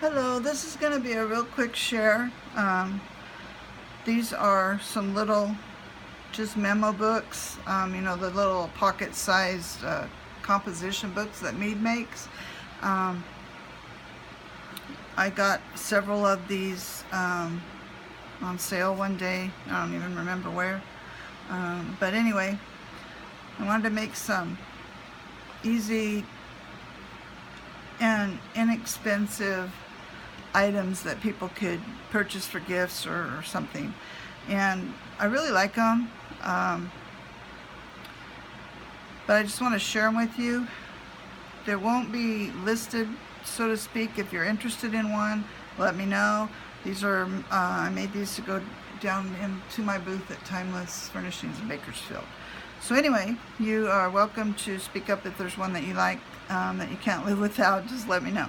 Hello, this is going to be a real quick share. These are some little just memo books, the little pocket-sized composition books that Mead makes. I got several of these on sale one day. I don't even remember where. But anyway, I wanted to make some easy and inexpensive items that people could purchase for gifts or something, and I really like them, but I just want to share them with you. They won't be listed, so to speak. If you're interested in one, let me know. These are I made these to go down into my booth at Timeless Furnishings in Bakersfield. So anyway, you are welcome to speak up if there's one that you like, that you can't live without. Just let me know.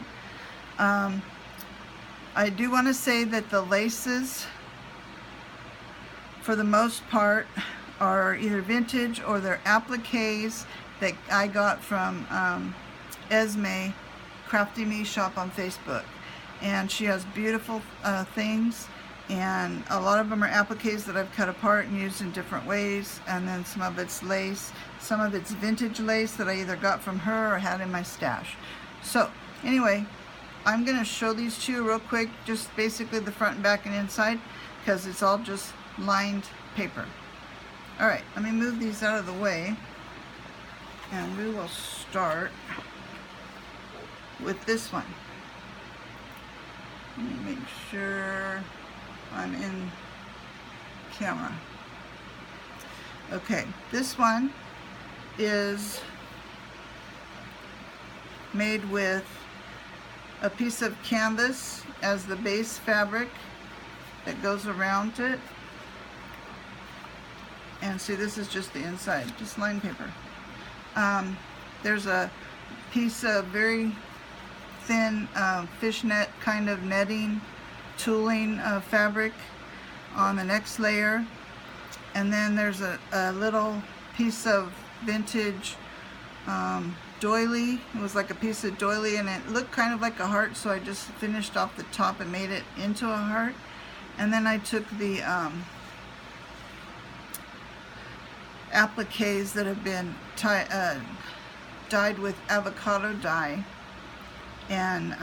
I do want to say that the laces, for the most part, are either vintage or they're appliques that I got from Esme, Crafty Me Shop on Facebook. And she has beautiful things, and a lot of them are appliques that I've cut apart and used in different ways, and then some of it's lace, some of it's vintage lace that I either got from her or had in my stash. So anyway, I'm going to show these to you real quick, just basically the front and back and inside, because it's all just lined paper. Alright, let me move these out of the way, and we will start with this one. Let me make sure I'm in camera. Okay, this one is made with a piece of canvas as the base fabric that goes around it. And see, this is just the inside, just lined paper. There's a piece of very thin fishnet kind of netting, tooling fabric on the next layer. And then there's a little piece of vintage doily. It was like a piece of doily, and it looked kind of like a heart, so I just finished off the top and made it into a heart. And then I took the appliques that have been dyed with avocado dye and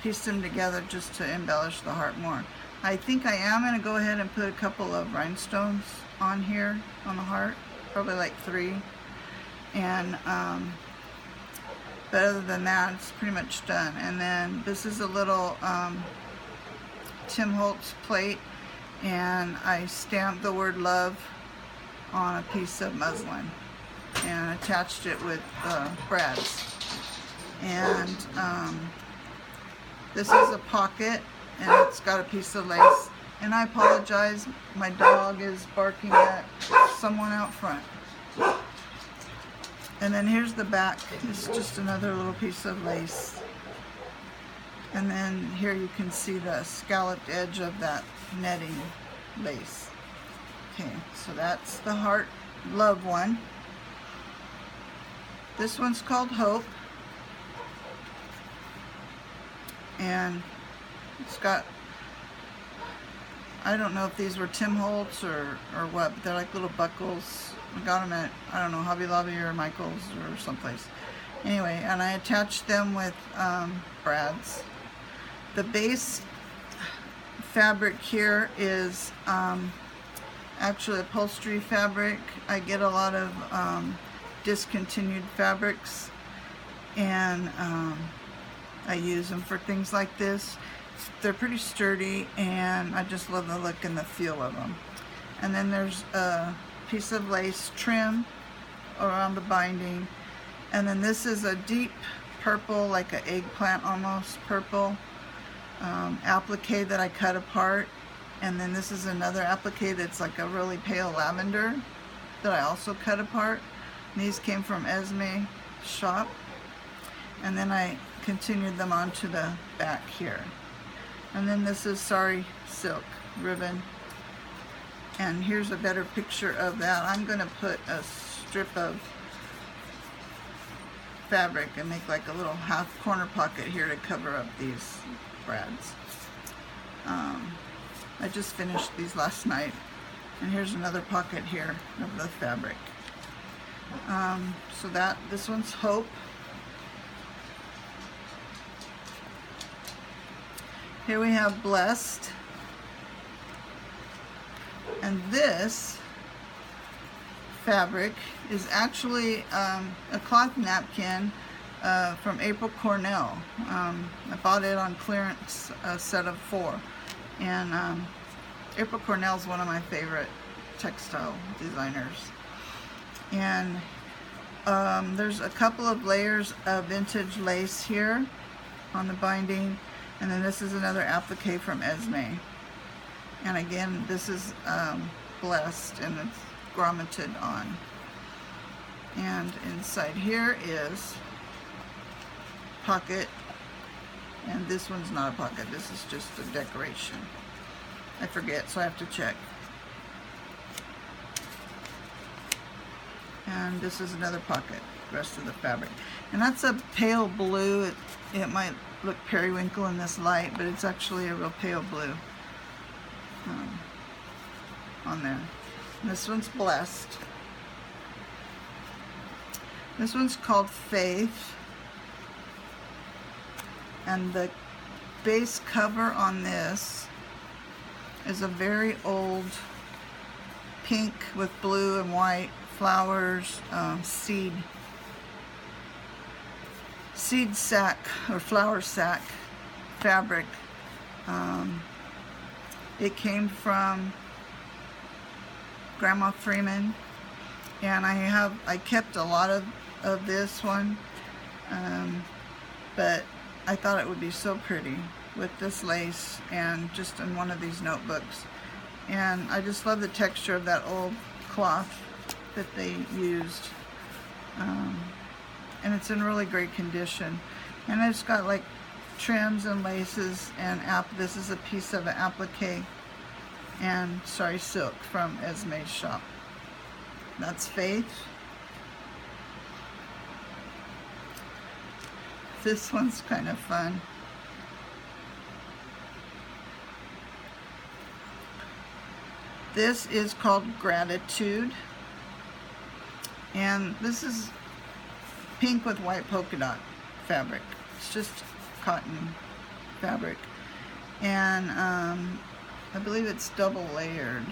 pieced them together just to embellish the heart more. I think I am going to go ahead and put a couple of rhinestones on here on the heart, probably like 3. And but other than that, it's pretty much done. And then this is a little Tim Holtz plate, and I stamped the word love on a piece of muslin and attached it with brads. And this is a pocket, and it's got a piece of lace. And I apologize, my dog is barking at someone out front. And then here's the back. It's just another little piece of lace. And then here you can see the scalloped edge of that netting lace. Okay, so that's the heart love one. This one's called Hope. And it's got, I don't know if these were Tim Holtz or what, but they're like little buckles. I got them at, I don't know, Hobby Lobby or Michael's or someplace. Anyway, and I attached them with brads. The base fabric here is actually upholstery fabric. I get a lot of discontinued fabrics, and I use them for things like this. They're pretty sturdy, and I just love the look and the feel of them. And then there's a piece of lace trim around the binding, and then this is a deep purple, like an eggplant almost purple applique that I cut apart. And then this is another applique that's like a really pale lavender that I also cut apart. And these came from Esme shop, and then I continued them onto the back here. And then this is sari silk ribbon, and here's a better picture of that. I'm going to put a strip of fabric and make like a little half corner pocket here to cover up these brads. I just finished these last night, and here's another pocket here of the fabric. So this one's Hope. Here we have Blessed, and this fabric is actually a cloth napkin from April Cornell. I bought it on clearance, a set of 4, and April Cornell is one of my favorite textile designers. And there's a couple of layers of vintage lace here on the binding, and then this is another applique from Esme. And again, this is Blessed, and it's grommeted on. And inside here is pocket, and this one's not a pocket, this is just a decoration. I forget, so I have to check. And this is another pocket, the rest of the fabric. And that's a pale blue. It might look periwinkle in this light, but it's actually a real pale blue on there. And this one's Blessed. This one's called Faith. And the base cover on this is a very old pink with blue and white flowers, seed sack or flower sack fabric. It came from Grandma Freeman, and I kept a lot of this one, but I thought it would be so pretty with this lace and just in one of these notebooks. And I just love the texture of that old cloth that they used, and it's in really great condition. And it's got like trims and laces, and this is a piece of an applique and sorry silk from Esme's shop. That's Faith. This one's kind of fun. This is called Gratitude, and this is pink with white polka dot fabric. It's just cotton fabric, and I believe it's double layered.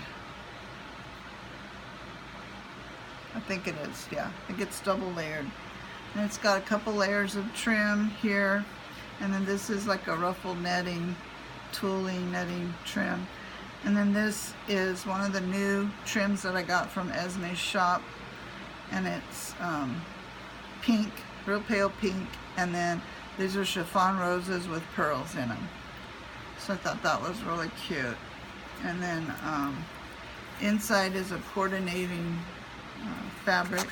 I think it is, yeah. I think it's double layered. And it's got a couple layers of trim here, and then this is like a ruffled netting, tooling netting trim. And then this is one of the new trims that I got from Esme's shop, and it's pink, real pale pink, and then these are chiffon roses with pearls in them. So I thought that was really cute. And then inside is a coordinating fabric.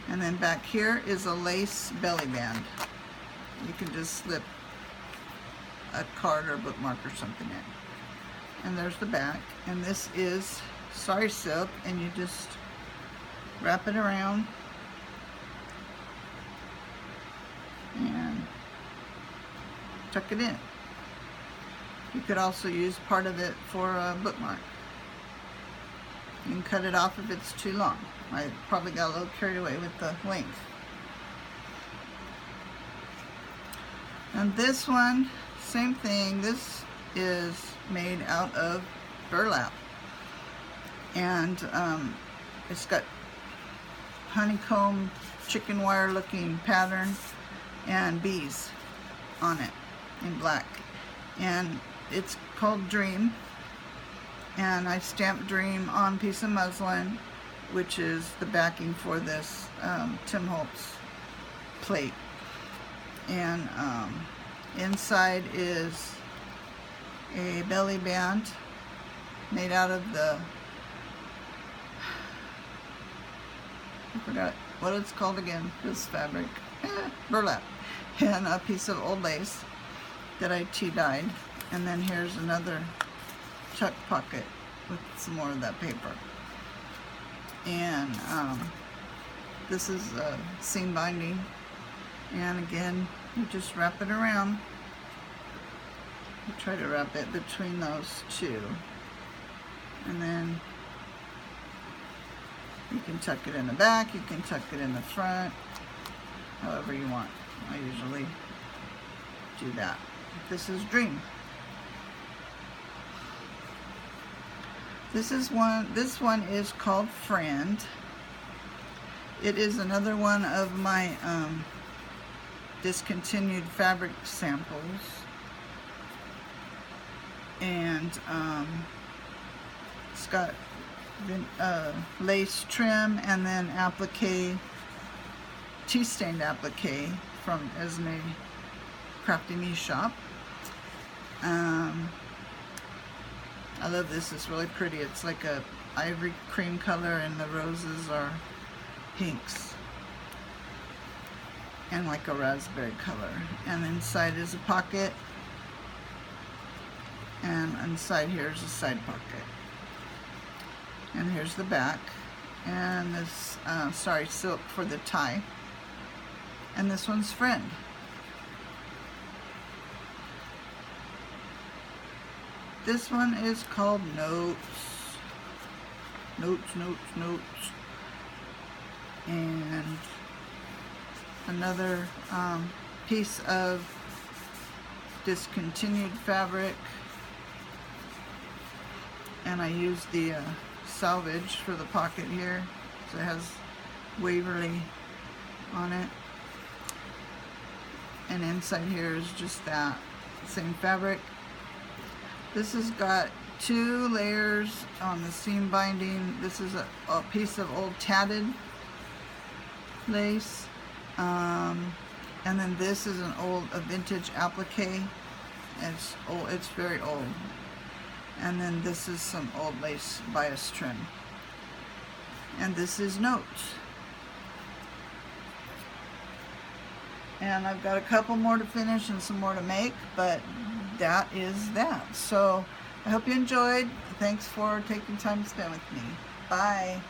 And then back here is a lace belly band. You can just slip a card or bookmark or something in. And there's the back. And this is sari silk, and you just wrap it around and tuck it in. You could also use part of it for a bookmark. You can cut it off if it's too long. I probably got a little carried away with the length. And this one, same thing. This is made out of burlap, and it's got honeycomb chicken wire looking pattern and bees on it in black, and it's called Dream. And I stamped Dream on a piece of muslin, which is the backing for this Tim Holtz plate. And inside is a belly band made out of the, I forgot what it's called again, this fabric, burlap, and a piece of old lace that I tea-dyed. And then here's another tuck pocket with some more of that paper. And This is seam binding, and again, you just wrap it around. You try to wrap it between those two, and then you can tuck it in the back, you can tuck it in the front, however you want. I usually do that. This is Dream. This one is called Friend. It is another one of my discontinued fabric samples, and it's got lace trim and then applique, tea stained applique from Esme Crafty Me Shop. I love this. It's really pretty. It's like a ivory cream color, and the roses are pinks and like a raspberry color. And inside is a pocket, and inside here is a side pocket. And here's the back, and this silk for the tie. And this one's Friend. This one is called Notes. Notes. And another piece of discontinued fabric. And I used the salvage for the pocket here. So it has Waverly on it. And inside here is just that same fabric. This has got 2 layers on the seam binding. This is a piece of old tatted lace. And then this is a vintage applique. It's old, it's very old. And then this is some old lace bias trim. And this is Notes. And I've got a couple more to finish and some more to make, but that is that. So I hope you enjoyed. Thanks for taking time to spend with me. Bye.